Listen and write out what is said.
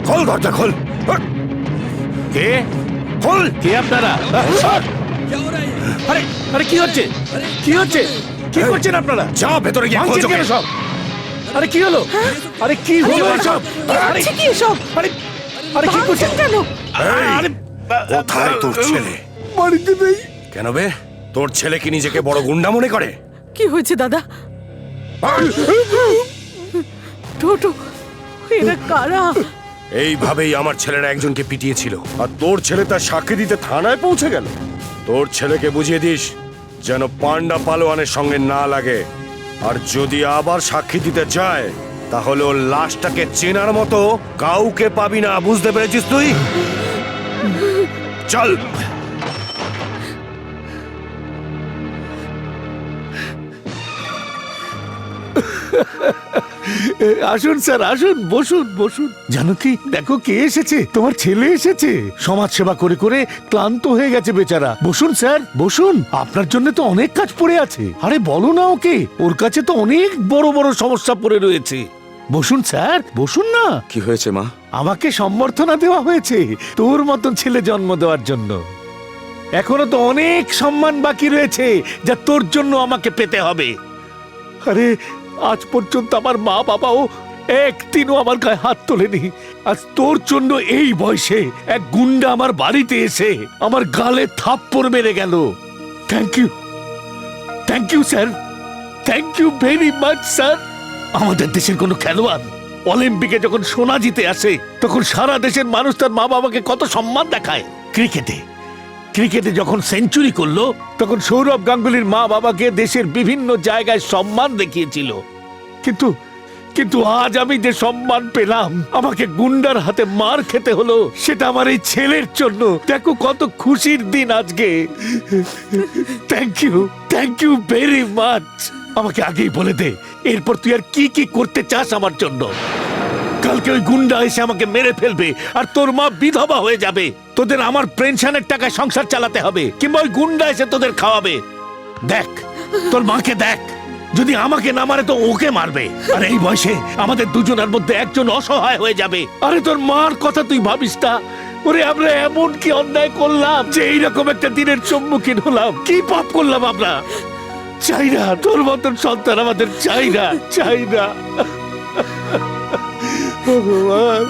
খোল দরজা খোল। কে খোল। কে আপনারা? আরে আরে কি হচ্ছে? কি হচ্ছে? কি করছেন আপনারা? যা ভেতরে গিয়ে খোঁজ ভাঙছেন কেন ওকে। সব? আরে কি হলো? আরে কি হলো এসব? আরে কি এসব? আরে আরে কি করছেন কেন? আরে কোথায় তোর ছেলে? বাড়িতে নেই। কেন বে? তোর ছেলে কি নিজেকে বড় গুন্ডা মনে করে? কি হয়েছে দাদা? টোটো, এরা কারা? এইভাবেই আমার ছেলেরা একজনকে পিটিয়েছিল, আর তোর ছেলে তার সাক্ষী দিতে থানায় পৌঁছে গেল। তোর ছেলেকে বুঝিয়ে দিস যেন পান্ডা পালোয়ানের সঙ্গে না লাগে, আর যদি আবার সাক্ষী দিতে চায় তাহলে ওর লাশটাকে চেনার মতো কাউকে পাবি না, বুঝতে পেরেছিস তুই? চল। আসুন স্যার, আসুন, বসুন বসুন। জানো কি, দেখো কে এসেছে, তোমার ছেলে এসেছে। সমাজ সেবা করে করে ক্লান্ত হয়ে গেছে বেচারা। বসুন স্যার, বসুন। আপনার জন্য তো অনেক কাজ পড়ে আছে। আরে বলো না ওকে, ওর কাছে তো অনেক বড় বড় সমস্যা পড়ে রয়েছে। বসুন স্যার, বসুন না। কি হয়েছে মা? আমাকে সম্বর্ধনা দেওয়া হয়েছে তোর মতন ছেলে জন্ম দেওয়ার জন্য। এখনো তো অনেক সম্মান বাকি রয়েছে যা তোর জন্য আমাকে পেতে হবে। আরে আজ পর্যন্ত আমার মা বাবাও একদিনও আমার গায়ে হাত তোলেনি। আজ তোর জন্য এই বয়সে এক গুন্ডা আমার বাড়িতে এসে আমার গালে থাপ্পড় মেরে গেল। Thank you, thank you sir, thank you very much sir. আমাদের দেশের কোনো খেলোয়াড় অলিম্পিকে যখন সোনা জিতে আসে তখন সারা দেশের মানুষ তার মা বাবাকে কত সম্মান দেখায়। ক্রিকেটে যখন সেঞ্চুরি করলো তখন সৌরভ গাঙ্গুলির মা বাবাকে দেশের বিভিন্ন জায়গায় সম্মান দেখিয়েছিল। কিন্তু কিন্তু আজ আমি যে সম্মান পেলাম, আমাকে গুন্ডার হাতে মার খেতে হলো, সেটা আমার এই ছেলের জন্য। দেখো কত খুশির দিন আজকে। Thank you very much. আমাকে আগেই বলে দে, এরপর তুই আর কি কি করতে চাস আমার জন্য। কালকে ওই গুন্ডা এসে আমাকে মেরে ফেলবে আর তোর মা বিধবা হয়ে যাবে। তোদের আমার পেনশনের টাকায় সংসার চালাতে হবে, কিংবা ওই গুন্ডা এসে তোদের খাওয়াবে। দেখ, তোর মাকে দেখ, যদি আমাকে না মারে তো ওকে মারবে। আর এই বয়সে আমাদের দুজনের মধ্যে একজন অসহায় হয়ে যাবে। আরে তোর মার কথা তুই ভাবিস না। ওরে আমরা এমন কি অন্যায় করলাম যে এইরকম একটা দিনের সম্মুখীন হলাম? কি পাপ করলাম আমরা? চাই না তোর মতন সন্তান আমাদের, চাই না, চাই না। ভগবান।